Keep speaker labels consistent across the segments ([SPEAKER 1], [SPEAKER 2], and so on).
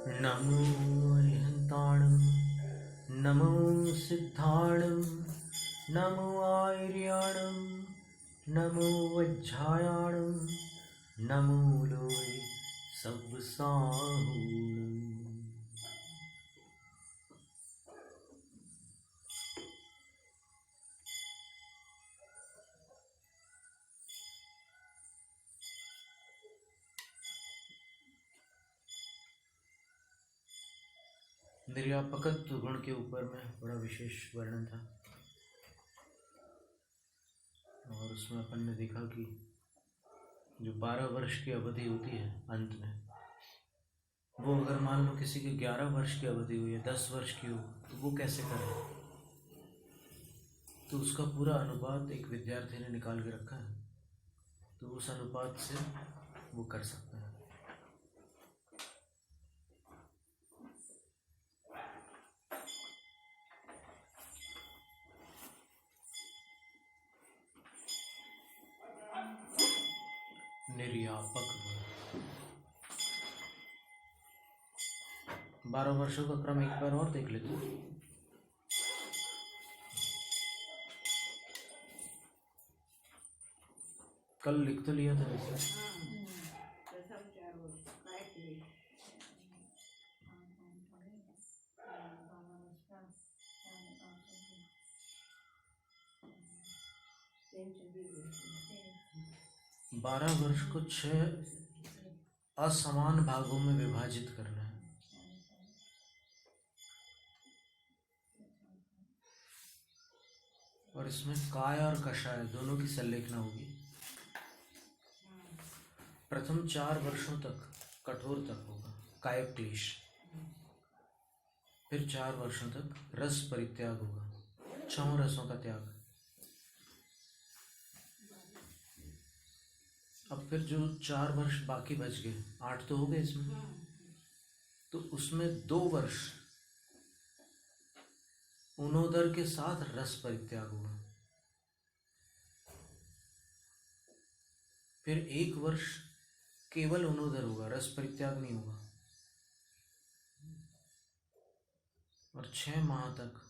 [SPEAKER 1] नमो अरिहन्ताणं नमो सिद्धाणं नमो आर्याणं नमो वज्झायाणं नमो लोय सब्साहूणम्। निर्यापकत्व गुण के ऊपर में बड़ा विशेष वर्णन था और उसमें अपन ने देखा कि जो 12 वर्ष की अवधि होती है अंत में, वो अगर मान लो किसी की 11 वर्ष की अवधि हुई है, 10 वर्ष की हो, तो वो कैसे करे? तो उसका पूरा अनुपात एक विद्यार्थी ने निकाल के रखा है, तो उस अनुपात से वो कर सकता है। निर्यापक 12 वर्षों का क्रम एक बार और देख लेते हैं। कल लिख तो लिया था वैसे। बारह वर्ष को 6 असमान भागों में विभाजित करना है। और इसमें काय और कषाय दोनों की संलेखना होगी। प्रथम 4 वर्षों तक कठोर तप होगा, कायक्लेश। फिर 4 वर्षों तक रस परित्याग होगा, 6 रसों का त्याग। अब फिर जो 4 वर्ष बाकी बच गए, 8 तो हो गए इसमें, तो उसमें 2 वर्ष उनोदर के साथ रस परित्याग होगा। फिर 1 वर्ष केवल उनोदर होगा, रस परित्याग नहीं होगा। और 6 माह तक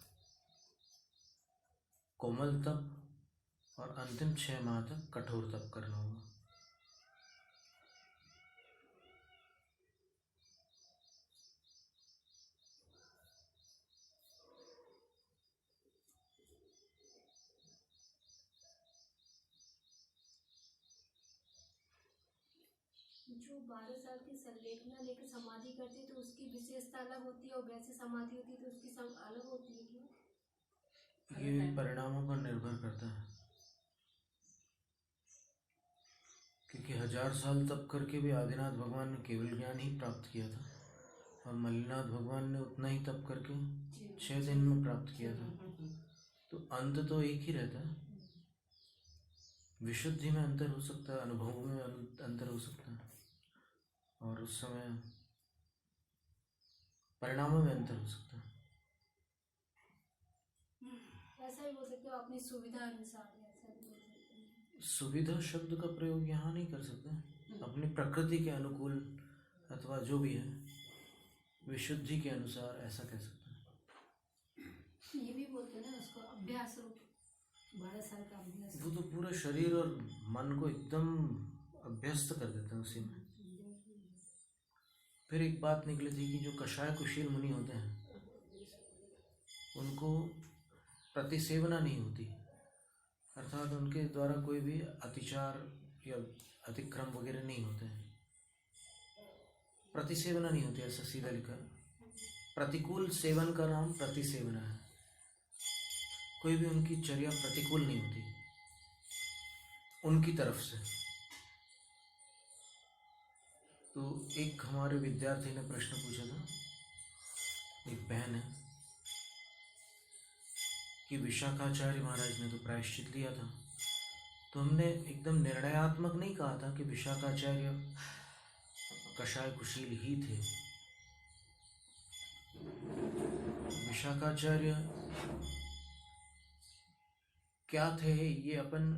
[SPEAKER 1] कोमल तप और अंतिम 6 माह तक कठोर तप करना होगा।
[SPEAKER 2] जो 12 साल की संलेखना लेकर समाधि करते तो उसकी विशेषता अलग होती है, और वैसे समाधि होती तो उसकी अलग होती है क्या?
[SPEAKER 1] ये परिणामों पर निर्भर करता है, क्योंकि 1000 साल तप करके भी आदिनाथ भगवान ने केवल ज्ञान ही प्राप्त किया था, और मल्लिनाथ भगवान ने उतना ही तप करके 6 दिन में प्राप्त किया था। तो अंत तो एक ही रहता है। विशुद्धि में अंतर हो सकता है, अनुभव में अंतर हो सकता है, और उस समय परिणामों में अंतर हो सकता है।
[SPEAKER 2] ऐसा ही बोल सकते हो, अपनी सुविधा अनुसार ऐसा भी बोल सकते हैं।
[SPEAKER 1] सुविधा शब्द का प्रयोग यहाँ नहीं कर सकते, अपनी प्रकृति के अनुकूल अथवा जो भी है विशुद्धि के अनुसार ऐसा कह सकते हैं।
[SPEAKER 2] ये भी बोलते हैं ना उसको अभ्यास रूप, 12 साल का अभ्यास।
[SPEAKER 1] वो तो पूरा शरीर और मन को एकदम अभ्यस्त कर देते हैं उसी में। फिर एक बात निकली थी कि जो कषाय कुशील मुनि होते हैं उनको प्रतिसेवना नहीं होती, अर्थात उनके द्वारा कोई भी अतिचार या अतिक्रम वगैरह नहीं होते हैं। प्रतिसेवना नहीं होती, ऐसा सीधा लिखा। प्रतिकूल सेवन का नाम प्रतिसेवना है। कोई भी उनकी चर्या प्रतिकूल नहीं होती उनकी तरफ से। तो एक हमारे विद्यार्थी ने प्रश्न पूछा था, एक बहन है, कि विशाखाचार्य महाराज ने तो प्रायश्चित लिया था, तो हमने एकदम निर्णयात्मक नहीं कहा था कि विशाखाचार्य कषाय कुशील ही थे। विशाखाचार्य क्या थे ये अपन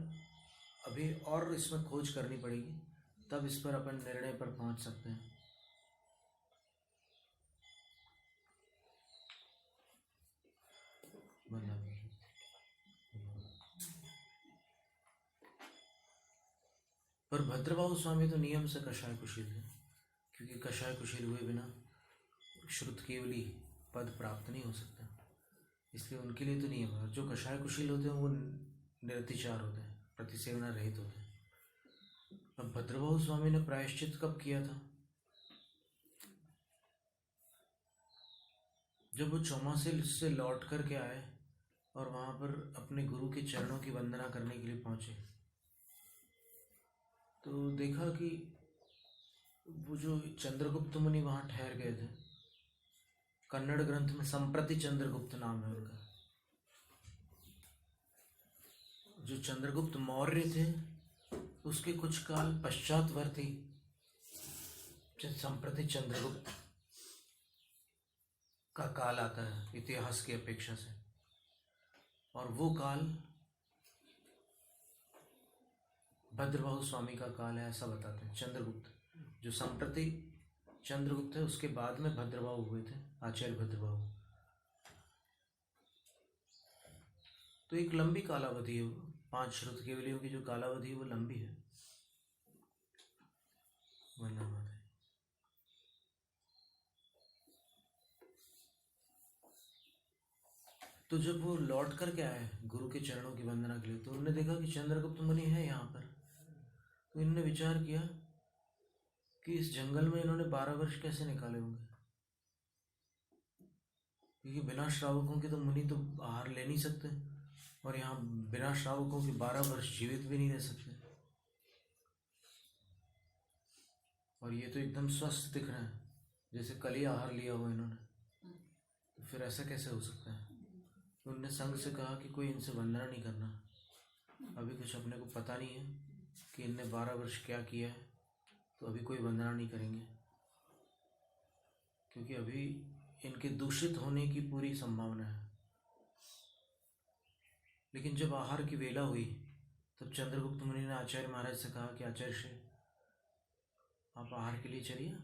[SPEAKER 1] अभी और इसमें खोज करनी पड़ेगी, तब इस पर अपन निर्णय पर पहुंच सकते हैं। पर भद्रबाहु स्वामी तो नियम से कषाय कुशील थे, क्योंकि कषाय कुशील हुए बिना श्रुत केवली पद प्राप्त नहीं हो सकता, इसलिए उनके लिए तो नियम है। जो कषाय कुशील होते हैं वो निरतिचार होते हैं, प्रतिसेवना रहित होते हैं। अब भद्रबाहु स्वामी ने प्रायश्चित कब किया था? जब वो चौमासे से लौट करके आए और वहां पर अपने गुरु के चरणों की वंदना करने के लिए पहुंचे, तो देखा कि वो जो चंद्रगुप्त मुनि वहां ठहर गए थे, कन्नड़ ग्रंथ में संप्रति चंद्रगुप्त नाम है उनका। जो चंद्रगुप्त मौर्य थे उसके कुछ काल पश्चातवर्ती संप्रति चंद्रगुप्त का काल आता है इतिहास की अपेक्षा से, और वो काल भद्रबाहु स्वामी का काल है ऐसा बताते हैं। चंद्रगुप्त जो संप्रति चंद्रगुप्त है उसके बाद में भद्रबाहु हुए थे, आचार्य भद्रबाहु। तो एक लंबी कालावधि है, 5 श्रुत केवलियों की जो कालावधि है वो लंबी है। वंदना माता। तो जब वो लौट करके आए गुरु के चरणों की वंदना के लिए, तो उन्होंने देखा कि चंद्रगुप्त मुनि है यहाँ पर। तो इन्होंने विचार किया कि इस जंगल में इन्होंने 12 वर्ष कैसे निकाले होंगे, क्योंकि बिना श्रावकों के तो मुनि तो आहार ले नहीं सकते, और यहाँ बिना श्रावकों के 12 वर्ष जीवित भी नहीं रह सकते। और ये तो एकदम स्वस्थ दिख रहे हैं, जैसे कल ही आहार लिया हो इन्होंने, तो फिर ऐसा कैसे हो सकता है? तो उनने संघ से कहा कि कोई इनसे वंदना नहीं करना, अभी कुछ अपने को पता नहीं है कि इनने 12 वर्ष क्या किया है, तो अभी कोई वंदना नहीं करेंगे, क्योंकि अभी इनके दूषित होने की पूरी संभावना है। लेकिन जब आहार की वेला हुई तब चंद्रगुप्त मुनि ने आचार्य महाराज से कहा कि आचार्य श्री आप आहार के लिए चलिए,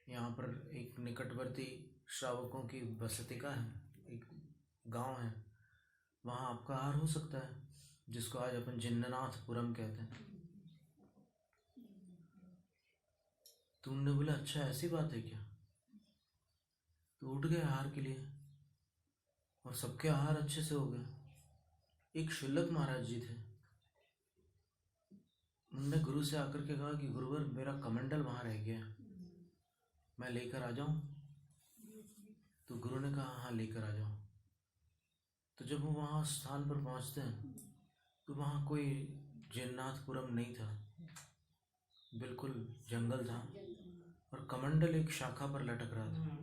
[SPEAKER 1] यहाँ पर एक निकटवर्ती श्रावकों की बसतिका है, एक गांव है, वहाँ आपका आहार हो सकता है, जिसको आज अपन जिन्ननाथपुरम कहते हैं। तो उन्होंने बोला अच्छा ऐसी बात है क्या? तो उठ गए आहार के लिए और सबके आहार अच्छे से हो गए। एक शुल्लक महाराज जी थे, उन्होंने गुरु से आकर के कहा कि गुरुवर मेरा कमंडल वहाँ रह गया, मैं लेकर आ जाऊँ? तो गुरु ने कहा हाँ लेकर आ जाओ। तो जब वो वहाँ स्थान पर पहुँचते हैं तो वहाँ कोई जिन्नाथपुरम नहीं था, बिल्कुल जंगल था, और कमंडल एक शाखा पर लटक रहा था।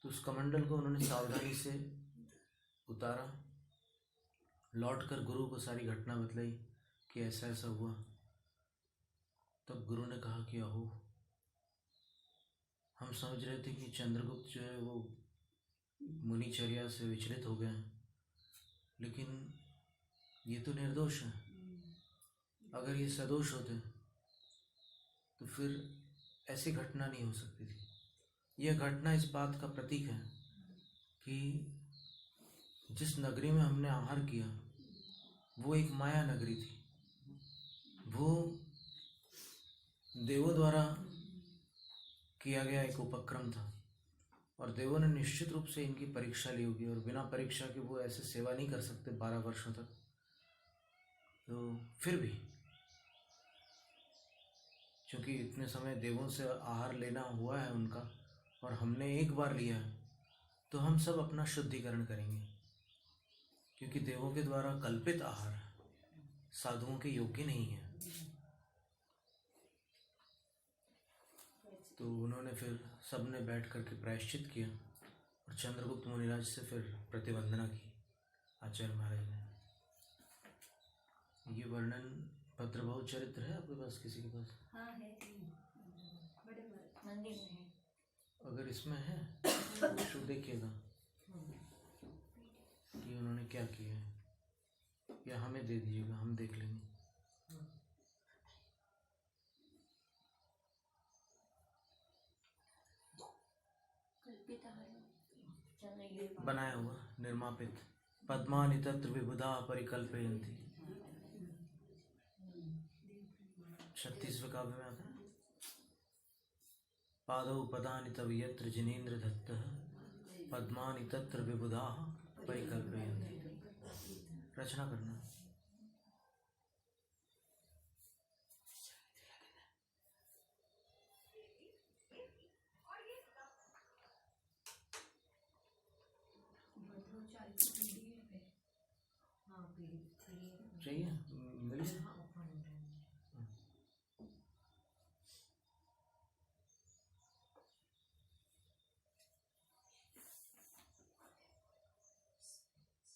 [SPEAKER 1] तो उस कमंडल को उन्होंने सावधानी से उतारा, लौट कर गुरु को सारी घटना बतलाई कि ऐसा ऐसा हुआ। तब गुरु ने कहा कि अहो, हम समझ रहे थे कि चंद्रगुप्त जो है वो मुनिचर्या से विचलित हो गए हैं, लेकिन ये तो निर्दोष है। अगर ये सदोष होते तो फिर ऐसी घटना नहीं हो सकती थी। यह घटना इस बात का प्रतीक है कि जिस नगरी में हमने आहार किया वो एक माया नगरी थी, वो देवों द्वारा किया गया एक उपक्रम था, और देवों ने निश्चित रूप से इनकी परीक्षा ली होगी, और बिना परीक्षा के वो ऐसे सेवा नहीं कर सकते 12 वर्षों तक। तो फिर भी क्योंकि इतने समय देवों से आहार लेना हुआ है उनका, और हमने एक बार लिया है, तो हम सब अपना शुद्धिकरण करेंगे, क्योंकि देवों के द्वारा कल्पित आहार साधुओं के योग्य नहीं है। तो उन्होंने फिर सबने बैठ करके प्रायश्चित किया और चंद्रगुप्त मुनिराज से फिर प्रतिवंदना की आचार्य महाराज ने। ये वर्णन भद्रबाहु चरित्र है आपके पास, किसी के पास?
[SPEAKER 2] हाँ है, बड़े मंदिर में है।
[SPEAKER 1] अगर इसमें है तो देखिएगा कि उन्होंने क्या किया है, या हमें दे दीजिएगा, हम देख लेंगे। बनाया हुआ निर्मापित पद्मानि तत्र विबुधा परिकल्पयन्ति। 36वें काव्य में आता है पादौ पदानि तव यत्र जिनेन्द्र दत्तः पद्मानि तत्र विबुधा परिकल्पयन्ति। रचना करना। चाहिए मिल गया।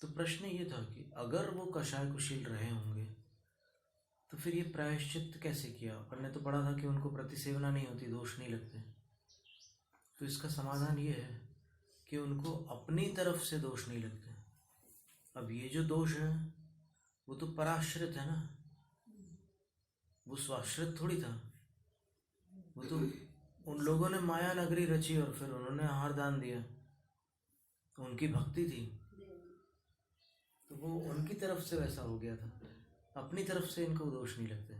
[SPEAKER 1] तो प्रश्न ये था कि अगर वो कषाय कुशील रहे होंगे तो फिर ये प्रायश्चित कैसे किया। अपन ने तो पढ़ा था कि उनको प्रतिसेवना नहीं होती, दोष नहीं लगते। तो इसका समाधान ये है कि उनको अपनी तरफ से दोष नहीं लगते। अब ये जो दोष है वो तो पराश्रित है ना, वो स्वाश्रित थोड़ी था। वो तो उन लोगों ने माया नगरी रची और फिर उन्होंने आहार दान दिया, तो उनकी भक्ति थी, तो वो उनकी तरफ से वैसा हो गया था। अपनी तरफ से इनको दोष नहीं लगते।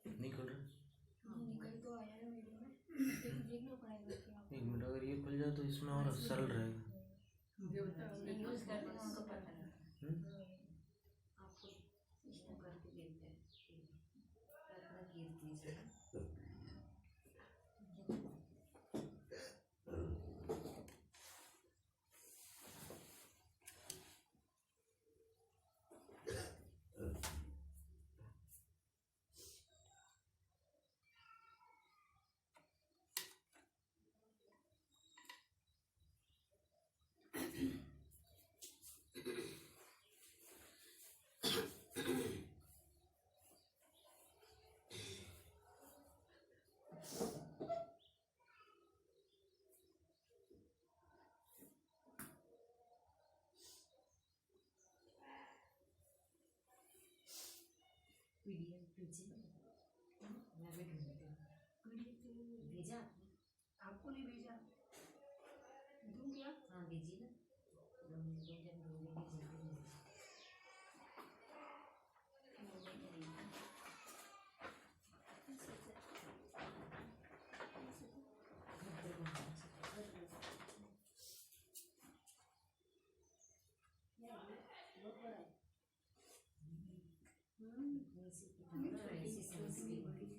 [SPEAKER 1] नहीं खुल रहा? एक मिनट, अगर ये खुल जाए तो इसमें और सरल रहेगा।
[SPEAKER 2] भेजा आपको नहीं भेजा, दूं क्या? हाँ भेजिए ना।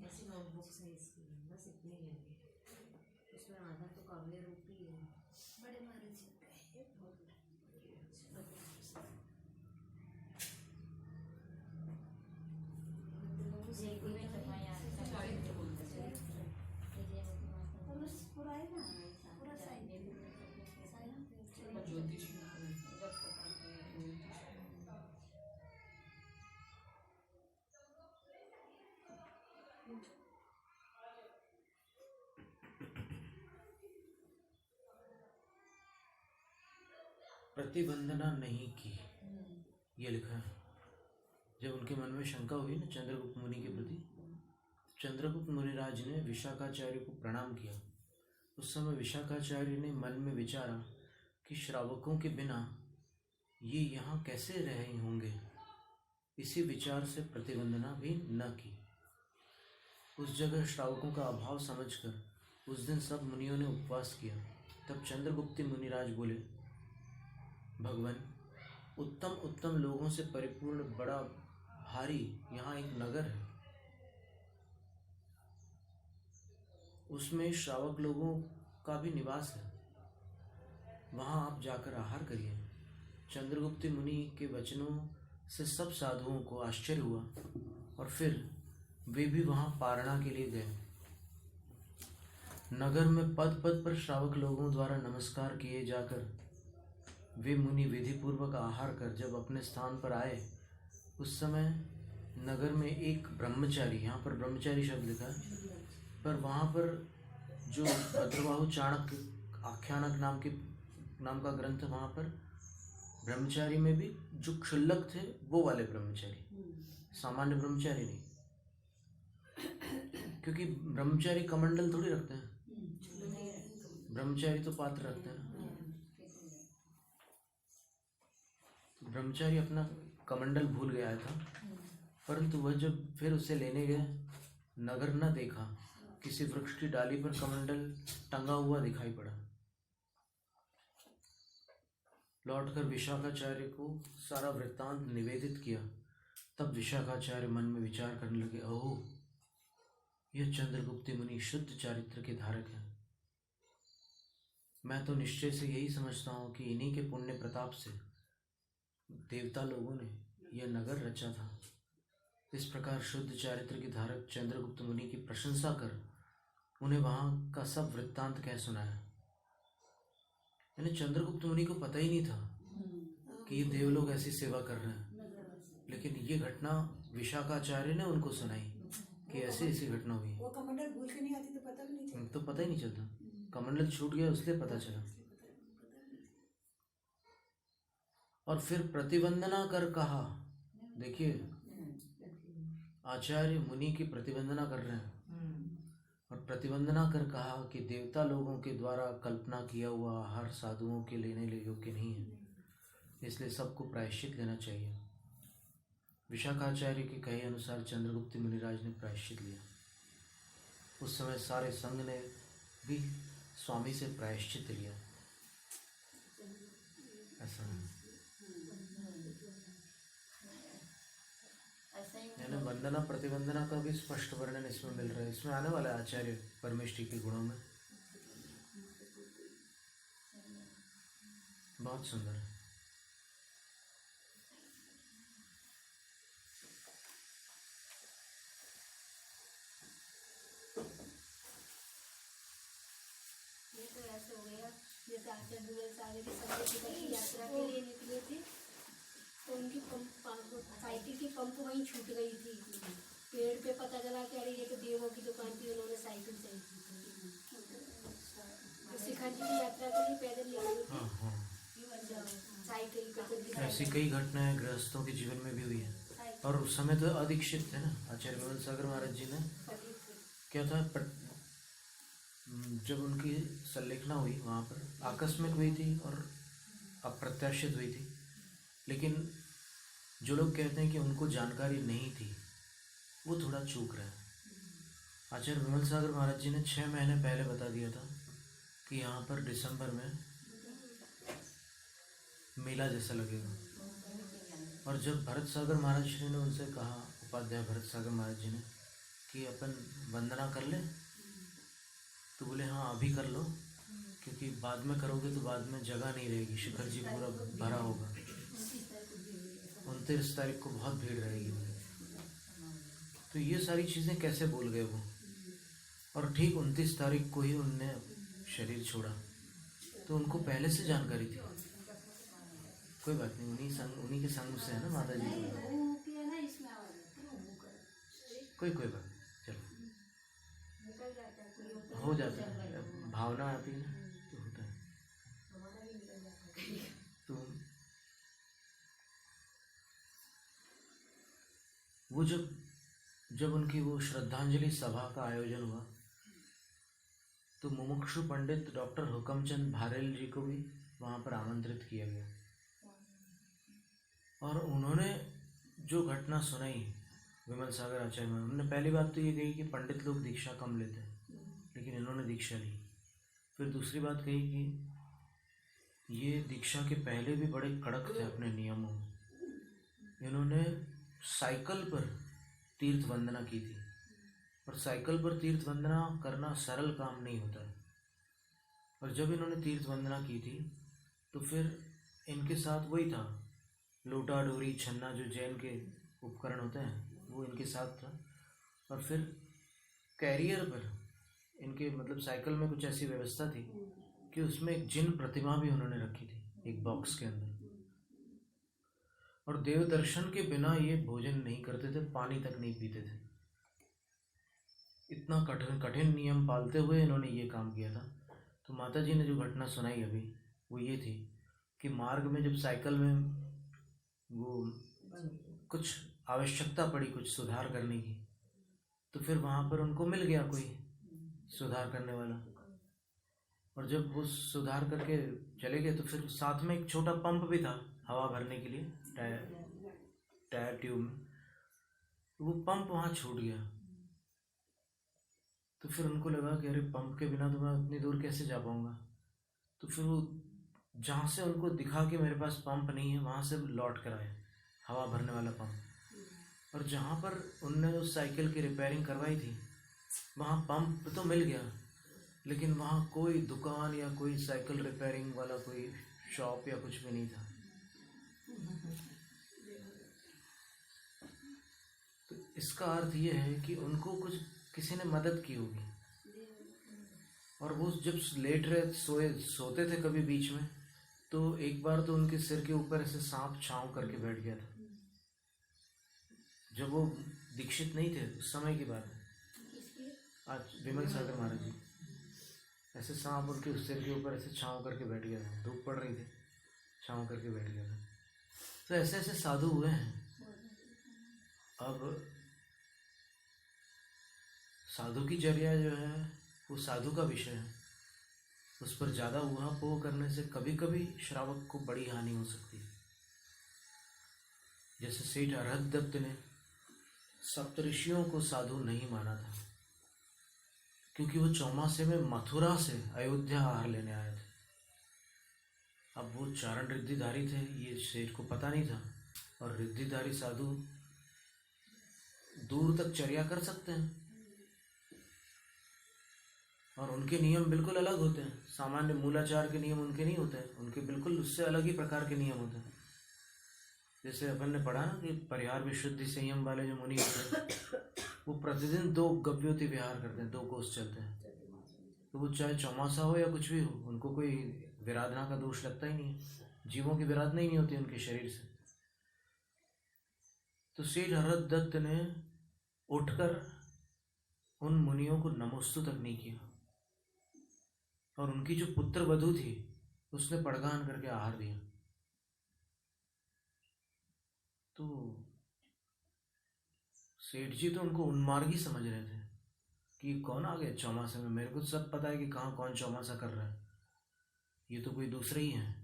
[SPEAKER 2] ऐसी नोटबुक्स है इसकी, बस इतने ही है। उसमें आधा तो काव्य रूप ही है। बड़े महाराज जी का है, बहुत पूरा है ना, पूरा
[SPEAKER 1] प्रतिवंदना नहीं की, ये लिखा है। जब उनके मन में शंका हुई ना चंद्रगुप्त मुनि के प्रति, चंद्रगुप्त मुनिराज ने विशाखाचार्य को प्रणाम किया। उस समय विशाखाचार्य ने मन में विचारा कि श्रावकों के बिना ये यहाँ कैसे रहे होंगे। इसी विचार से प्रतिवंदना भी न की। उस जगह श्रावकों का अभाव समझकर उस दिन सब मुनियों ने उपवास किया। तब चंद्रगुप्त मुनिराज बोले, भगवान, उत्तम उत्तम लोगों से परिपूर्ण बड़ा भारी यहाँ एक नगर है, उसमें श्रावक लोगों का भी निवास है, वहाँ आप जाकर आहार करिए। चंद्रगुप्त मुनि के वचनों से सब साधुओं को आश्चर्य हुआ और फिर वे भी वहाँ पारणा के लिए गए। नगर में पद पद पर श्रावक लोगों द्वारा नमस्कार किए जाकर वे मुनि विधि पूर्वक आहार कर जब अपने स्थान पर आए, उस समय नगर में एक ब्रह्मचारी, यहाँ पर ब्रह्मचारी शब्द लिखा है, पर वहाँ पर जो भद्रबाहु चाणक्य आख्यानक नाम का ग्रंथ, वहाँ पर ब्रह्मचारी में भी जो क्षुल्लक थे वो वाले ब्रह्मचारी, सामान्य ब्रह्मचारी नहीं, क्योंकि ब्रह्मचारी कमंडल थोड़ी रखते हैं, ब्रह्मचारी तो पात्र रखते हैं। ब्रह्मचारी अपना कमंडल भूल गया था, परंतु वह जब फिर उसे लेने गए, नगर न देखा, किसी वृक्ष की डाली पर कमंडल टंगा हुआ दिखाई पड़ा। लौटकर विशाखाचार्य को सारा वृत्तांत निवेदित किया। तब विशाखाचार्य मन में विचार करने लगे, ओहो, यह चंद्रगुप्त मुनि शुद्ध चारित्र के धारक हैं। मैं तो निश्चय से यही समझता हूँ कि इन्हीं के पुण्य प्रताप से देवता लोगों ने यह नगर रचा था। इस प्रकार शुद्ध चारित्र के धारक चंद्रगुप्त मुनि की प्रशंसा कर उन्हें वहाँ का सब वृत्तांत कह सुनाया। यानी चंद्रगुप्त मुनि को पता ही नहीं था कि ये देवलोग ऐसी सेवा कर रहे हैं, लेकिन ये घटना विशाखाचार्य ने उनको सुनाई कि ऐसी ऐसी घटना हुई।
[SPEAKER 3] वो कमंडल भूल के नहीं आती तो पता भी नहीं चलता।
[SPEAKER 1] तो पता ही नहीं चलता, कमंडल छूट गया इसलिए पता चला। और फिर प्रतिवंदना कर कहा, देखिए आचार्य मुनि की प्रतिवंदना कर रहे हैं, और प्रतिवंदना कर कहा कि देवता लोगों के द्वारा कल्पना किया हुआ आहार साधुओं के लेने योग्य नहीं है, इसलिए सबको प्रायश्चित लेना चाहिए। विशाखाचार्य के कहे अनुसार चंद्रगुप्त मुनिराज ने प्रायश्चित लिया। उस समय सारे संघ ने भी स्वामी से प्रायश्चित लिया। ऐसा यानी वंदना प्रतिवंदना का भी स्पष्ट वर्णन इसमें मिल रहा है। इसमें आने वाला है आचार्य परमेष्ठी के गुणों में, बहुत सुंदर है।
[SPEAKER 2] ये तो ऐसे हो गया जैसे आचार्य विमल सागर की संगत की यात्रा के लिए निकले थे, तो उनकी साइकिल की पंप वहीं छूट गई थी। पेड़ पे पता चला कि अरे ये तो देवों की दुकान थी, उन्होंने साइकिल से शिखर जी की यात्रा के लिए पैदल निकले थे साइकिल पे।
[SPEAKER 1] ऐसी कई घटनाएं गृहस्थों के जीवन में भी हुई है, और उस समय तो अदीक्षित थे ना आचार्य विमल सागर महाराज जी ने। क्या था, जब उनकी संलेखना हुई वहाँ पर आकस्मिक हुई थी और अप्रत्याशित हुई थी, लेकिन जो लोग कहते हैं कि उनको जानकारी नहीं थी वो थोड़ा चूक रहे हैं। आचार्य विमल सागर महाराज जी ने 6 महीने पहले बता दिया था कि यहाँ पर दिसंबर में मेला जैसा लगेगा, और जब भरत सागर महाराज जी ने उनसे कहा, उपाध्याय भरत सागर महाराज जी ने, कि अपन वंदना कर ले, तो बोले हाँ अभी कर लो, क्योंकि बाद में करोगे तो बाद में जगह नहीं रहेगी, शिखर जी पूरा भरा होगा। 29 तारीख को बहुत भीड़ रहेगी। तो ये सारी चीज़ें कैसे भूल गए वो, और ठीक 29 तारीख को ही उनने शरीर छोड़ा, तो उनको पहले से जानकारी थी। कोई बात नहीं, उन्हीं के संग से है ना माता जी। कोई बात नहीं, चलो हो जाता है, भावना आती है तो होता है। तो वो जब उनकी वो श्रद्धांजलि सभा का आयोजन हुआ, तो मुमुक्षु पंडित डॉक्टर हुकमचंद भारेल जी को भी वहाँ पर आमंत्रित किया गया, और उन्होंने जो घटना सुनाई विमल सागर आचार्य में, उन्होंने पहली बात तो ये कही कि पंडित लोग दीक्षा कम लेते हैं, लेकिन इन्होंने दीक्षा ली। फिर दूसरी बात कही कि ये दीक्षा के पहले भी बड़े कड़क थे अपने नियमों में। इन्होंने साइकिल पर तीर्थ वंदना की थी, और साइकिल पर तीर्थ वंदना करना सरल काम नहीं होता है। और जब इन्होंने तीर्थ वंदना की थी तो फिर इनके साथ वही था, लोटा डोरी छन्ना जो जैन के उपकरण होते हैं वो इनके साथ था। और फिर कैरियर पर इनके मतलब साइकिल में कुछ ऐसी व्यवस्था थी कि उसमें एक जिन प्रतिमा भी उन्होंने रखी थी एक बॉक्स के अंदर। और देव दर्शन के बिना ये भोजन नहीं करते थे, पानी तक नहीं पीते थे। इतना कठिन नियम पालते हुए इन्होंने ये काम किया था। तो माता जी ने जो घटना सुनाई अभी वो ये थी कि मार्ग में जब साइकिल में वो कुछ आवश्यकता पड़ी कुछ सुधार करने की, तो फिर वहाँ पर उनको मिल गया कोई सुधार करने वाला, और जब वो सुधार करके चले गए तो फिर साथ में एक छोटा पंप भी था हवा भरने के लिए, टायर ट्यूब में, वो पंप वहाँ छूट गया। तो फिर उनको लगा कि अरे पंप के बिना तो मैं उतनी दूर कैसे जा पाऊँगा। तो फिर वो जहाँ से उनको दिखा कि मेरे पास पंप नहीं है, वहाँ से लौट कर आए हवा भरने वाला पंप। और जहाँ पर उनने उस साइकिल की रिपेयरिंग करवाई थी वहाँ पंप तो मिल गया, लेकिन वहाँ कोई दुकान या कोई साइकिल रिपेयरिंग वाला कोई शॉप या कुछ भी नहीं था। तो इसका अर्थ ये है कि उनको कुछ किसी ने मदद की होगी। और वो जब लेट रहे सोते थे कभी बीच में, तो एक बार तो उनके सिर के ऊपर ऐसे सांप छांव करके बैठ गया था। जब वो दीक्षित नहीं थे उस समय की बात है, आज विमल सागर महाराज जी, ऐसे सांप उनके सिर के ऊपर ऐसे छांव करके बैठ गया था। धूप पड़ रही थी, छांव करके बैठ गया था। तो ऐसे ऐसे साधु हुए हैं। अब साधु की चर्या जो है वो साधु का विषय है, उस पर ज़्यादा ऊहापोह करने से कभी कभी श्रावक को बड़ी हानि हो सकती है। जैसे सेठ अरहत दत्त ने सप्तऋषियों को साधु नहीं माना था, क्योंकि वो चौमासे में मथुरा से अयोध्या आहार लेने आए थे। अब वो चारण रिद्धिधारी थे, ये सेठ को पता नहीं था। और रिद्धिधारी साधु दूर तक चर्या कर सकते हैं और उनके नियम बिल्कुल अलग होते हैं। सामान्य मूलाचार के नियम उनके नहीं होते हैं, उनके बिल्कुल उससे अलग ही प्रकार के नियम होते हैं। जैसे अपन ने पढ़ा ना कि परिहार विशुद्धि संयम वाले जो मुनि होते हैं वो प्रतिदिन 2 गव्योति विहार करते हैं, 2 कोस चलते हैं। तो वो चाहे चौमासा हो या कुछ भी हो, उनको कोई विराधना का दोष लगता ही नहीं है। जीवों की विराधना ही नहीं होती उनके शरीर से। तो सेठ अरहत दत्त ने उठकर उन मुनियों को नमोस्तु तक नहीं किया, और उनकी जो पुत्र वधू थी उसने पड़गान करके आहार दिया। तो सेठ जी तो उनको उन्मार्गी समझ रहे थे कि कौन आ गया चौमासे में, मेरे को सब पता है कि कहाँ कौन चौमासा कर रहा है, ये तो कोई दूसरे ही हैं,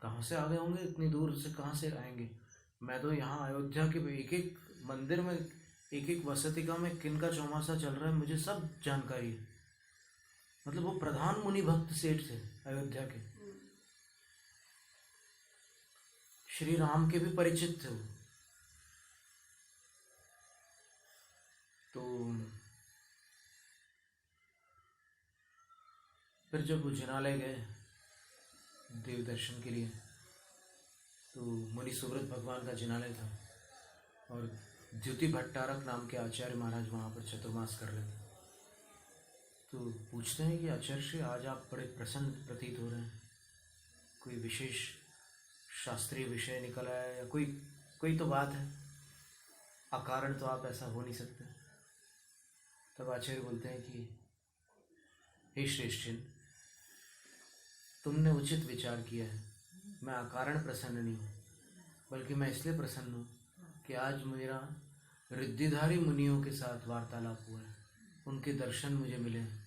[SPEAKER 1] कहाँ से आ गए होंगे, इतनी दूर से कहाँ से आएंगे। मैं तो यहाँ अयोध्या के एक एक मंदिर में, एक एक वसतिका में किन का चौमासा चल रहा है मुझे सब जानकारी है। मतलब वो प्रधान मुनि भक्त सेठ थे अयोध्या के, श्री राम के भी परिचित थे वो। तो फिर जब वो जिनालय गए देव दर्शन के लिए, तो मुनि सुव्रत भगवान का जिनालय था और द्युति भट्टारक नाम के आचार्य महाराज वहाँ पर चतुर्मास कर रहे थे। तो पूछते हैं कि आचार्य श्री आज आप बड़े प्रसन्न प्रतीत हो रहे हैं, कोई विशेष शास्त्रीय विषय निकल आया या कोई तो बात है, अकारण तो आप ऐसा हो नहीं सकते। तब आचार्य बोलते हैं कि हे श्रेष्ठिन, तुमने उचित विचार किया है। मैं अकारण प्रसन्न नहीं हूँ, बल्कि मैं इसलिए प्रसन्न हूँ कि आज मेरा रिद्धिधारी मुनियों के साथ वार्तालाप हुआ है, उनके दर्शन मुझे मिले हैं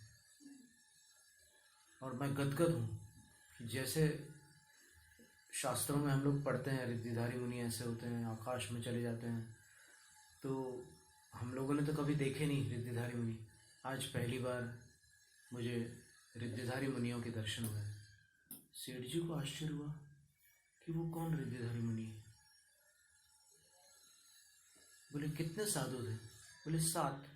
[SPEAKER 1] और मैं गदगद हूँ कि जैसे शास्त्रों में हम लोग पढ़ते हैं रिद्धिधारी मुनि ऐसे होते हैं, आकाश में चले जाते हैं। तो हम लोगों ने तो कभी देखे नहीं रिद्धिधारी मुनि, आज पहली बार मुझे रिद्धिधारी मुनियों के दर्शन हुए। सेठ जी को आश्चर्य हुआ कि वो कौन रिद्धिधारी मुनि है। बोले कितने साधु थे? बोले 7।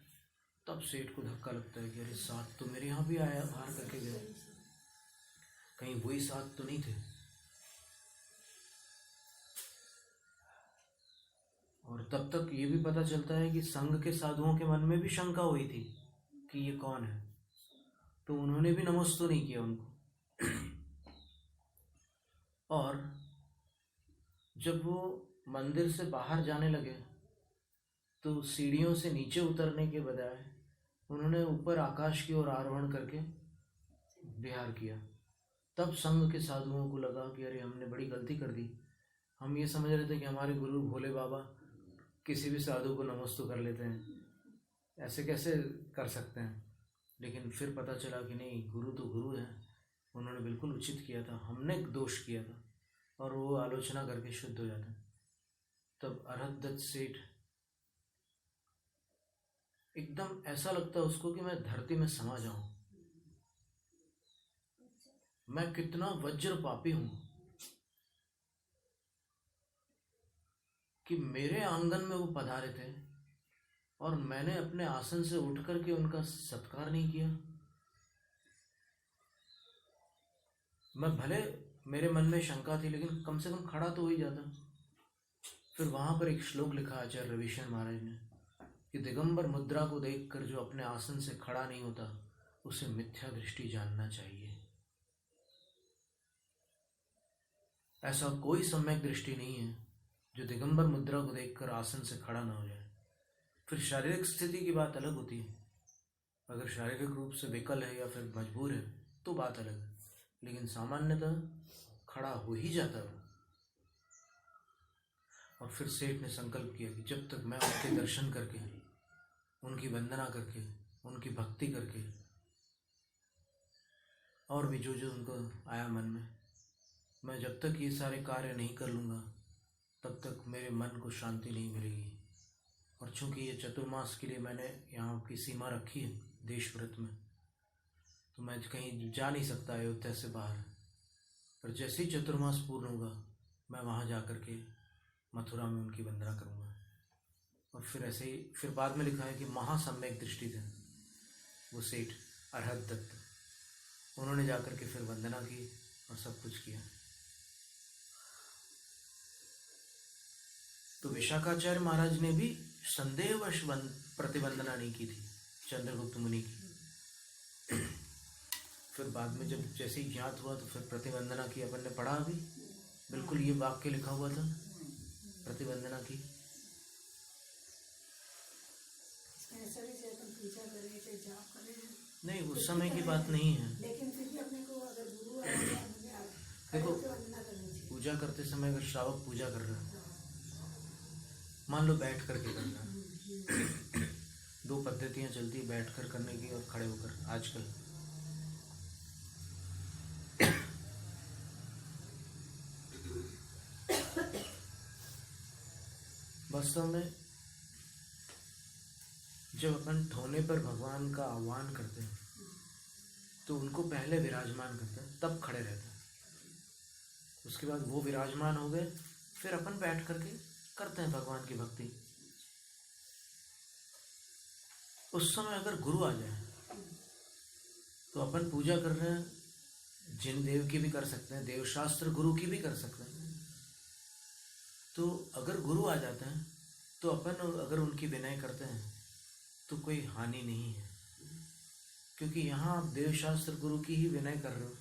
[SPEAKER 1] तब सेठ को धक्का लगता है कि अरे 7 तो मेरे यहाँ भी आया, बाहर करके गए, कहीं वही 7 तो नहीं थे। और तब तक ये भी पता चलता है कि संघ के साधुओं के मन में भी शंका हुई थी कि ये कौन है, तो उन्होंने भी नमस्ते नहीं किया उनको। और जब वो मंदिर से बाहर जाने लगे तो सीढ़ियों से नीचे उतरने के बजाय उन्होंने ऊपर आकाश की ओर आरोहण करके विहार किया। तब संघ के साधुओं को लगा कि अरे हमने बड़ी गलती कर दी, हम ये समझ रहे थे कि हमारे गुरु भोले बाबा किसी भी साधु को नमस्ते कर लेते हैं, ऐसे कैसे कर सकते हैं। लेकिन फिर पता चला कि नहीं, गुरु तो गुरु है, उन्होंने बिल्कुल उचित किया था, हमने दोष किया था, और वो आलोचना करके शुद्ध हो जाते हैं। तब अरहत सेठ एकदम ऐसा लगता है उसको कि मैं धरती में समा जाऊं, मैं कितना वज्र पापी हूं कि मेरे आंगन में वो पधारे थे और मैंने अपने आसन से उठ करके उनका सत्कार नहीं किया। मैं भले, मेरे मन में शंका थी, लेकिन कम से कम खड़ा तो हो ही जाता। फिर वहां पर एक श्लोक लिखा आचार्य रविशंकर महाराज ने कि दिगंबर मुद्रा को देखकर जो अपने आसन से खड़ा नहीं होता उसे मिथ्या दृष्टि जानना चाहिए। ऐसा कोई सम्यक दृष्टि नहीं है जो दिगंबर मुद्रा को देखकर आसन से खड़ा ना हो जाए। फिर शारीरिक स्थिति की बात अलग होती है, अगर शारीरिक रूप से विकल है या फिर मजबूर है तो बात अलग है, लेकिन सामान्यतः खड़ा हो ही जाता है। और फिर सेठ ने संकल्प किया कि जब तक मैं उनके दर्शन करके, उनकी वंदना करके, उनकी भक्ति करके, और भी जो जो उनको आया मन में, मैं जब तक ये सारे कार्य नहीं कर लूँगा तब तक मेरे मन को शांति नहीं मिलेगी। और चूंकि ये चतुर्मास के लिए मैंने यहाँ की सीमा रखी है देश व्रत में, तो मैं कहीं जा नहीं सकता अयोध्या से बाहर। पर जैसे ही चतुर्मास पूर्ण होगा मैं वहाँ जा कर के मथुरा में उनकी वंदना करूँगा। और फिर ऐसे ही फिर बाद में लिखा है कि महासम्यक दृष्टि थे वो सेठ अरहत दत्त, उन्होंने जा कर के फिर वंदना की और सब कुछ किया। तो विशाखाचार्य महाराज ने भी संदेहवश प्रतिवंदना नहीं की थी चंद्रगुप्त मुनि की। फिर बाद में जब जैसे ही ज्ञात हुआ तो फिर प्रतिवंदना की, अपन ने पढ़ा अभी, बिल्कुल ये वाक्य लिखा हुआ था, प्रतिवंदना की।
[SPEAKER 3] ऐसा भी से अपन पूजा करें, चाहे जाप करें,
[SPEAKER 1] नहीं, उस समय की बात नहीं है।
[SPEAKER 3] लेकिन फिर भी अपने को अगर गुरु आ गया,
[SPEAKER 1] देखो,
[SPEAKER 3] तो वंदना करनी चाहिए।
[SPEAKER 1] पूजा करते समय अगर श्रावक पूजा कर रहा है, मान लो बैठ करके करना है, दो पद्धतियां चलती है बैठ कर करने की और खड़े होकर आजकल। वास्तव में जब अपन ठोने पर भगवान का आह्वान करते हैं तो उनको पहले विराजमान करते हैं, तब खड़े रहते हैं। उसके बाद वो विराजमान हो गए, फिर अपन बैठ करके करते हैं भगवान की भक्ति। उस समय अगर गुरु आ जाए तो अपन पूजा कर रहे हैं, जिन देव की भी कर सकते हैं, देवशास्त्र गुरु की भी कर सकते हैं। तो अगर गुरु आ जाते हैं तो अपन अगर उनकी विनय करते हैं तो कोई हानि नहीं है, क्योंकि यहाँ आप देवशास्त्र गुरु की ही विनय कर रहे हो।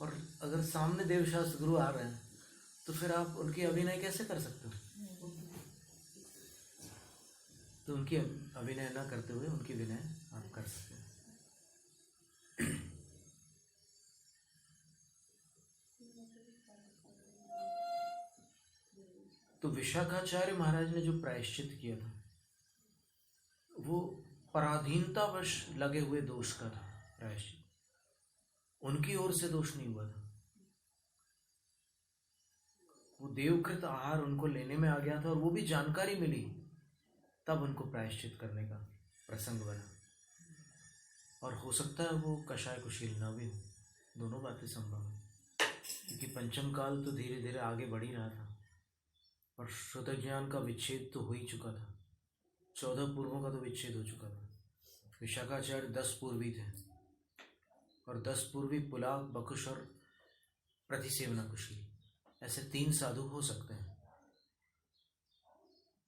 [SPEAKER 1] और अगर सामने देवशास्त्र गुरु आ रहे हैं तो फिर आप उनकी अभिनय कैसे कर सकते हो? तो उनकी अभिनय न करते हुए उनकी विनय आप कर सकते हैं। तो विशाखाचार्य महाराज ने जो प्रायश्चित किया था वो पराधीनतावश लगे हुए दोष का था प्रायश्चित, उनकी ओर से दोष नहीं हुआ था। वो देवकृत आहार उनको लेने में आ गया था और वो भी जानकारी मिली, तब उनको प्रायश्चित करने का प्रसंग बना। और हो सकता है वो कषाय कुशील न भी हो, दोनों बातें संभव है, क्योंकि पंचम काल तो धीरे धीरे आगे बढ़ ही रहा था और श्रुत ज्ञान का विच्छेद तो हो ही चुका था। 14 पूर्वों का तो विच्छेद हो चुका था। विशाखाचार्य 10 पूर्वी थे और 10 पूर्वी पुलाव, बकुश और प्रतिसेवना कुशील, ऐसे 3 साधु हो सकते हैं।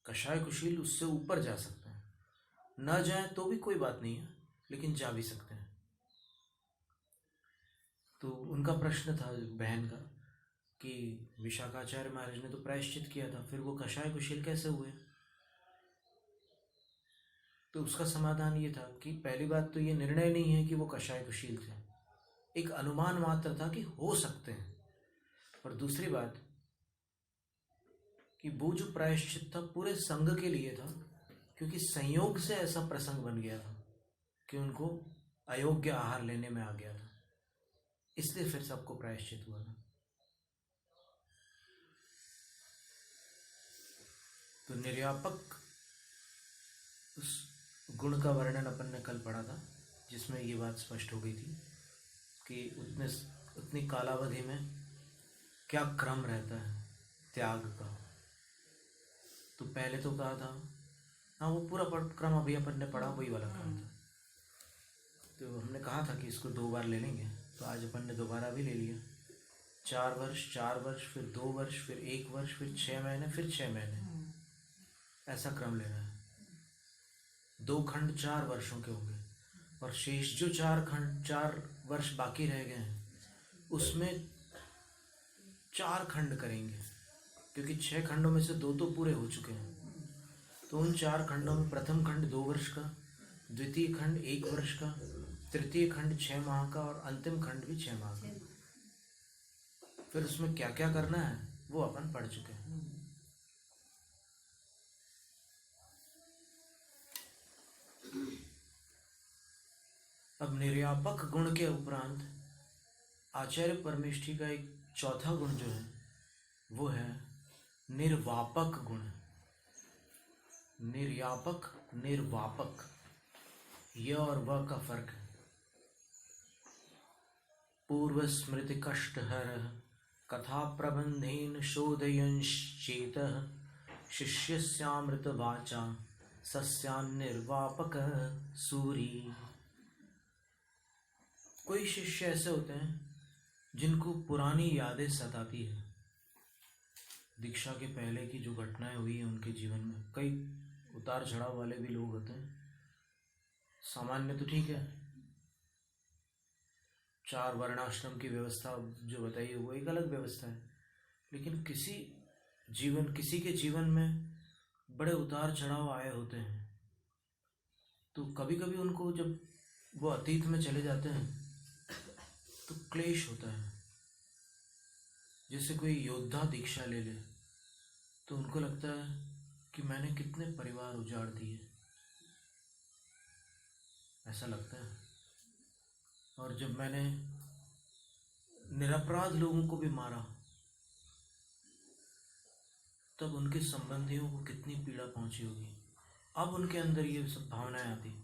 [SPEAKER 1] कषाय कुशील उससे ऊपर जा सकते हैं, न जाए तो भी कोई बात नहीं है, लेकिन जा भी सकते हैं। तो उनका प्रश्न था बहन का कि विशाखाचार्य महाराज ने तो प्रायश्चित किया था, फिर वो कषाय कुशील कैसे हुए? तो उसका समाधान ये था कि पहली बात तो ये निर्णय नहीं है कि वो कषाय कुशील थे, एक अनुमान मात्र था कि हो सकते हैं। और दूसरी बात कि वो जो प्रायश्चित था पूरे संघ के लिए था, क्योंकि संयोग से ऐसा प्रसंग बन गया था कि उनको अयोग्य आहार लेने में आ गया था, इसलिए फिर सबको प्रायश्चित हुआ था। तो निर्व्यापक उस गुण का वर्णन अपन ने कल पढ़ा था, जिसमें ये बात स्पष्ट हो गई थी कि उतनी कालावधि में क्या क्रम रहता है त्याग का। तो पहले तो कहा था, हाँ वो पूरा क्रम अभी अपन ने पढ़ा, वही वाला क्रम था। तो हमने कहा था कि इसको 2 बार ले लेंगे, तो आज अपन ने दोबारा भी ले लिया। 4 वर्ष, फिर 2 वर्ष, फिर 1 वर्ष, फिर 6 महीने, फिर 6 महीने, ऐसा क्रम लेना है। 2 खंड 4 वर्षों के होंगे, और शेष जो 4 वर्ष बाकी रह गए हैं उसमें 4 खंड करेंगे, क्योंकि 6 खंडों में से 2 तो पूरे हो चुके हैं। तो उन 4 खंडों में प्रथम खंड 2 वर्ष का, द्वितीय खंड 1 वर्ष का, तृतीय खंड 6 माह का, और अंतिम खंड भी 6 माह का। फिर उसमें क्या क्या करना है वो अपन पढ़ चुके हैं। अब निर्व्यापक गुण के उपरांत आचार्य परमेष्ठी का एक चौथा गुण जो है वो है निर्वापक गुण। निर्व्यापक, निर्वापक, य और व का फर्क है। पूर्व स्मृति कष्टहर कथा प्रबंधेन शोधयंश्चेत शिष्यस्यामृत वाचा सस्यान्निर्वापक सूरी। कोई शिष्य ऐसे होते हैं जिनको पुरानी यादें सताती है। दीक्षा के पहले की जो घटनाएं हुई हैं उनके जीवन में, कई उतार चढ़ाव वाले भी लोग होते हैं। सामान्य तो ठीक है, 4 वर्णाश्रम की व्यवस्था जो बताई है वो एक अलग व्यवस्था है, लेकिन किसी के जीवन में बड़े उतार चढ़ाव आए होते हैं, तो कभी कभी उनको जब वो अतीत में चले जाते हैं तो क्लेश होता है। जैसे कोई योद्धा दीक्षा ले ले तो उनको लगता है कि मैंने कितने परिवार उजाड़ दिए, ऐसा लगता है। और जब मैंने निरपराध लोगों को भी मारा तब उनके संबंधियों को कितनी पीड़ा पहुंची होगी। अब उनके अंदर ये सब भावनाएं आती।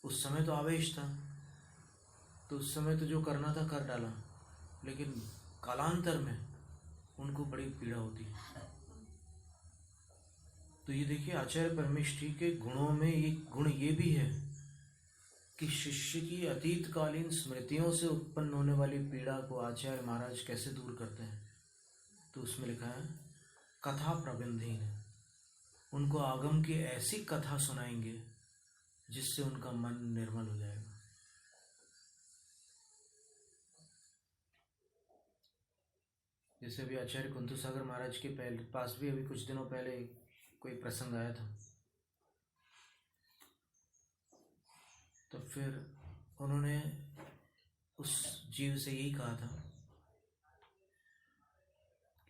[SPEAKER 1] उस समय तो आवेश था, तो उस समय तो जो करना था कर डाला, लेकिन कालांतर में उनको बड़ी पीड़ा होती है। तो ये देखिए, आचार्य परमेष्ठी के गुणों में एक गुण ये भी है कि शिष्य की अतीतकालीन स्मृतियों से उत्पन्न होने वाली पीड़ा को आचार्य महाराज कैसे दूर करते हैं। तो उसमें लिखा है कथा प्रबंधीन, उनको आगम की ऐसी कथा सुनाएंगे जिससे उनका मन निर्मल हो जाएगा। जैसे भी आचार्य कुंतु सागर महाराज के पास भी अभी कुछ दिनों पहले कोई प्रसंग आया था, तो फिर उन्होंने उस जीव से यही कहा था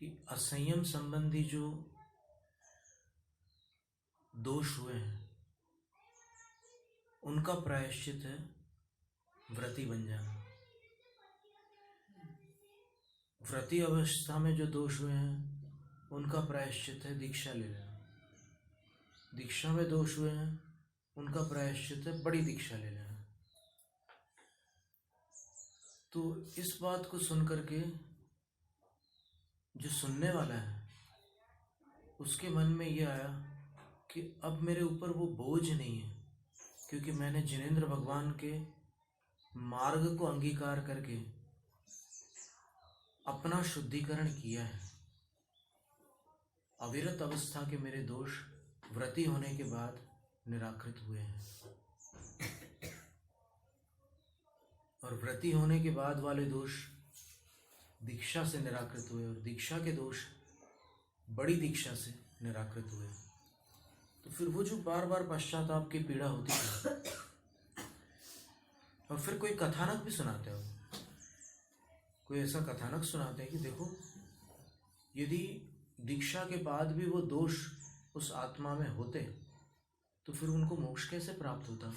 [SPEAKER 1] कि असंयम संबंधी जो दोष हुए हैं उनका प्रायश्चित है व्रती बन जाना। व्रती अवस्था में जो दोष हुए हैं उनका प्रायश्चित है दीक्षा ले लेना। दीक्षा में दोष हुए हैं उनका प्रायश्चित है बड़ी दीक्षा ले लेना। तो इस बात को सुन करके जो सुनने वाला है उसके मन में ये आया कि अब मेरे ऊपर वो बोझ नहीं है, क्योंकि मैंने जिनेंद्र भगवान के मार्ग को अंगीकार करके अपना शुद्धिकरण किया है। अविरत अवस्था के मेरे दोष व्रती होने के बाद निराकृत हुए हैं, और व्रती होने के बाद वाले दोष दीक्षा से निराकृत हुए, और दीक्षा के दोष बड़ी दीक्षा से निराकृत हुए। तो फिर वो जो बार बार पश्चाताप की पीड़ा होती है, और फिर कोई कथानक भी सुनाते हो, कोई ऐसा कथानक सुनाते हैं कि देखो यदि दीक्षा के बाद भी वो दोष उस आत्मा में होते तो फिर उनको मोक्ष कैसे प्राप्त होता।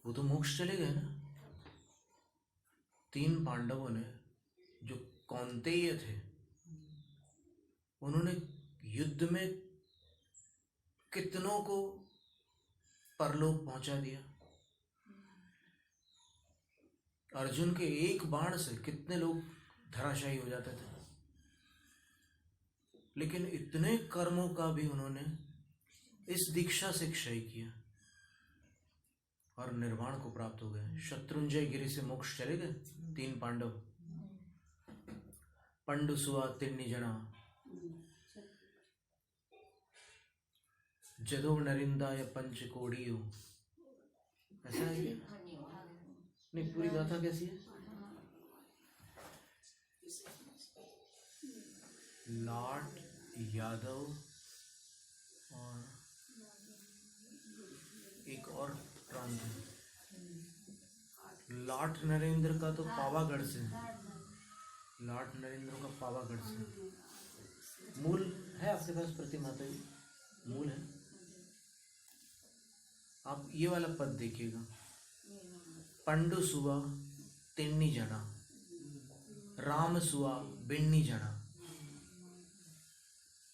[SPEAKER 1] वो तो मोक्ष चले गए ना। 3 पांडवों ने जो कौन्तेय थे, उन्होंने युद्ध में कितनों को परलोक पहुंचा दिया। अर्जुन के एक बाण से कितने लोग धराशायी हो जाते थे, लेकिन इतने कर्मों का भी उन्होंने इस दीक्षा से क्षय किया और निर्वाण को प्राप्त हो गए। शत्रुंजय गिरि से मोक्ष चले गए 3 पांडव। पंडु सुआ तिन्नी जना जदो नरिंदाय पंच कोड़ियो। ऐसा है क्या? नहीं, पूरी गाथा कैसी है? लाट यादव और एक और प्रांत है। लाट नरेंद्र का तो पावागढ़ से है। लाट नरेंद्र का पावागढ़ से। मूल है आपके पास प्रतिमाता जी? मूल है। आप ये वाला पद देखिएगा, पंडु सुआ तिन्नी जना, राम सुआ बिन्नी जना।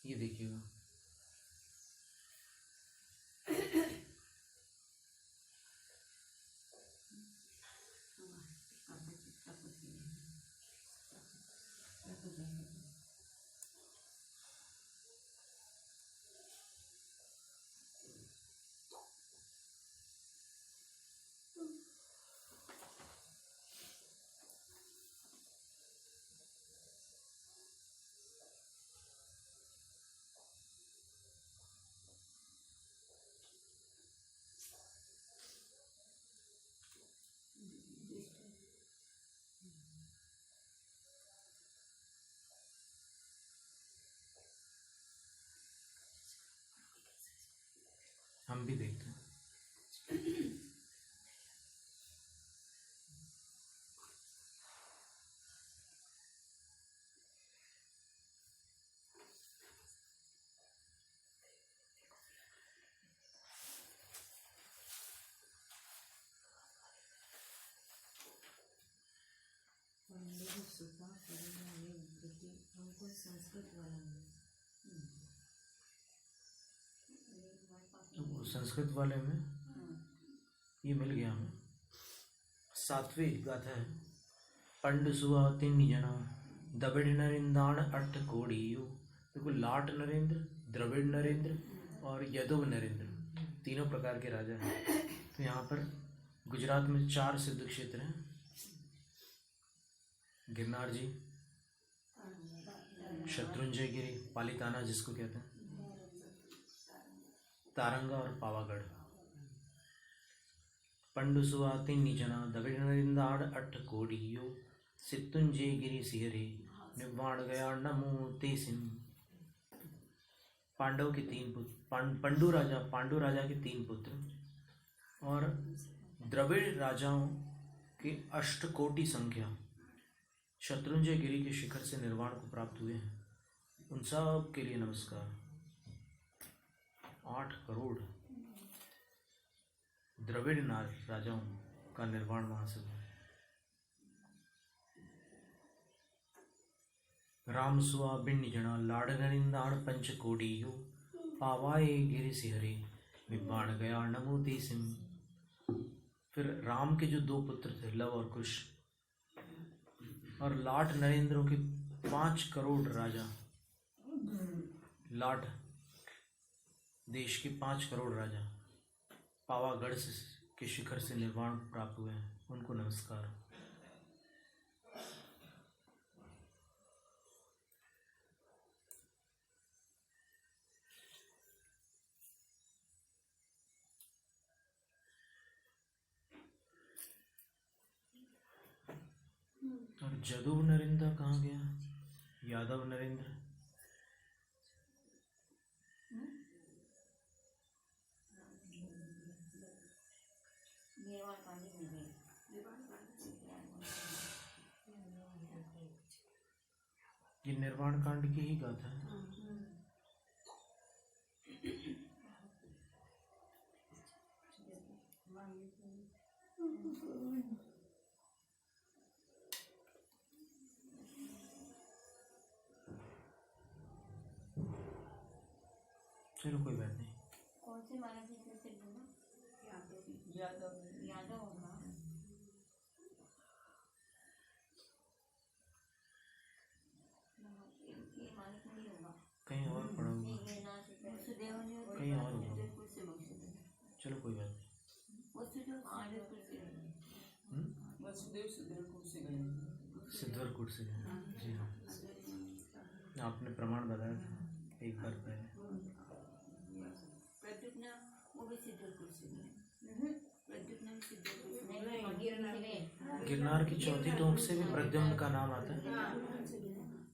[SPEAKER 1] ये देखिएगा। हम भी देखते हैं।
[SPEAKER 3] हमको संस्कृत वाला
[SPEAKER 1] तो संस्कृत वाले में ये मिल गया हमें। 7वीं गाथा है। पंड सुआ तिन्नी जना दबिड़ नरिंदाण 8 कोड़ियो। देखो, लाट नरेंद्र, द्रविड़ नरेंद्र और यदुव नरेंद्र, तीनों प्रकार के राजा हैं। तो यहाँ पर गुजरात में 4 सिद्ध क्षेत्र हैं। गिरनार जी, शत्रुंजय गिरी, पालिताना जिसको कहते हैं, तारंगा और पावागढ़। पंडु सुआ तिन्नी जना दबिड़ नरिंदाण 8 कोड़ियो। सित्तुंजय गिरी सिहरे निवाण गया नमो तेसिम। पांडव के 3 पुत्र, पांडु राजा के 3 पुत्र और द्रविड़ राजाओं के 8 कोटि संख्या शत्रुंजय गिरी के शिखर से निर्वाण को प्राप्त हुए हैं। उन सब के लिए नमस्कार। 8 करोड़ द्रविड़ राजाओं का निर्वाण वहां से हुआ। राम सुआ बिन्नी जना लाड़ नरिंदाण पंच कोड़ियो। पावाए गिरि सिहरे निवाण गया नमो तेसिम। फिर राम के जो 2 पुत्र थे, लव और कुश, और लाट नरेंद्रों के 5 करोड़ राजा, लाट देश के 5 करोड़ राजा पावागढ़ के शिखर से निर्वाण प्राप्त हुए हैं। उनको नमस्कार। और जदुव नरेंद्र कहाँ गया? यादव नरेंद्र। ये निर्वाण कांड की ही गाथा है। चलो, कोई बात नहीं।
[SPEAKER 4] कौन से महाराज जी थे सिद्ध में? यादव होगा। ये मालिक नहीं होगा।
[SPEAKER 1] कहीं और पड़ा होगा,
[SPEAKER 4] ये ना वसुदेव ने
[SPEAKER 1] कहीं और होगा।
[SPEAKER 4] सिद्धपुर से वसुदेव।
[SPEAKER 1] चलो कोई बात
[SPEAKER 4] वसुदेव आनंदपुर से
[SPEAKER 1] नहीं।
[SPEAKER 5] वसुदेव सिद्धपुर से गए।
[SPEAKER 1] सिद्धवरकुट से गए। जी हाँ, आपने प्रमाण बताया था एक बार पहले।
[SPEAKER 4] प्रद्युम्न वो भी सिद्धपुर से गए। प्रद्युम्न भी सिद्धपुर से नहीं, गिरनार से गए।
[SPEAKER 1] गिरनार की चौथी टोंक से भी प्रद्युम्न का नाम आता है।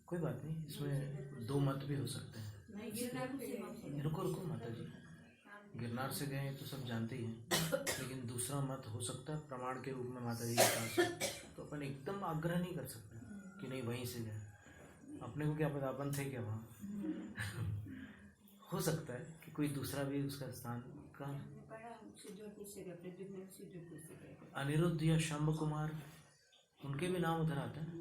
[SPEAKER 1] कोई बात नहीं, इसमें दो मत भी हो सकते हैं। रुको रुको माता जी, गिरनार से गए तो सब जानते ही हैं, लेकिन दूसरा मत हो सकता है प्रमाण के रूप में माता जी के पास, तो अपन एकदम आग्रह नहीं कर सकते कि नहीं वहीं से गए। अपने को क्या पता अपन थे क्या वहाँ। हो सकता है कि कोई दूसरा भी उसका स्थान का।
[SPEAKER 4] सिद्धपुर से गए, प्रद्युम्न सिद्धपुर से गए।
[SPEAKER 1] अनिरुद्ध या शंभ कुमार, उनके भी नाम उधर आते हैं।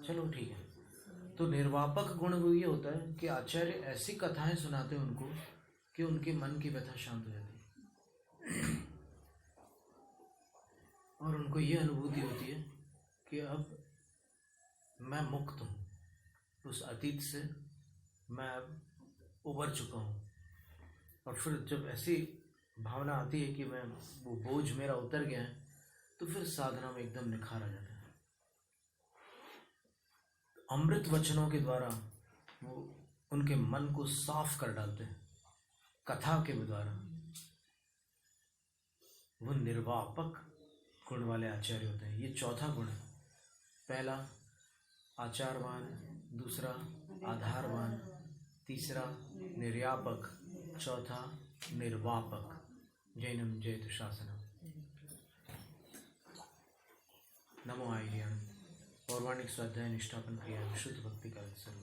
[SPEAKER 1] चलो ठीक है। तो निर्वापक गुण वो ये होता है कि आचार्य ऐसी कथाएं सुनाते हैं उनको कि उनके मन की व्यथा शांत हो जाती है और उनको ये अनुभूति होती है कि अब मैं मुक्त हूँ, उस अतीत से मैं अब उबर चुका हूँ। और फिर जब ऐसी भावना आती है कि मैं वो बोझ मेरा उतर गया है, तो फिर साधना में एकदम निखार आ जाता है। अमृत वचनों के द्वारा वो उनके मन को साफ कर डालते हैं, कथा के द्वारा। वो निर्वापक गुण वाले आचार्य होते हैं। ये चौथा गुण है। पहला आचारवान, दूसरा आधारवान, तीसरा निर्यापक, चौथा निर्वापक। जैनम जयतु शासनम। नमो आर्याण। पौराणिक स्वाध्याय निष्ठापन क्रिया शुद्ध भक्ति का सर्व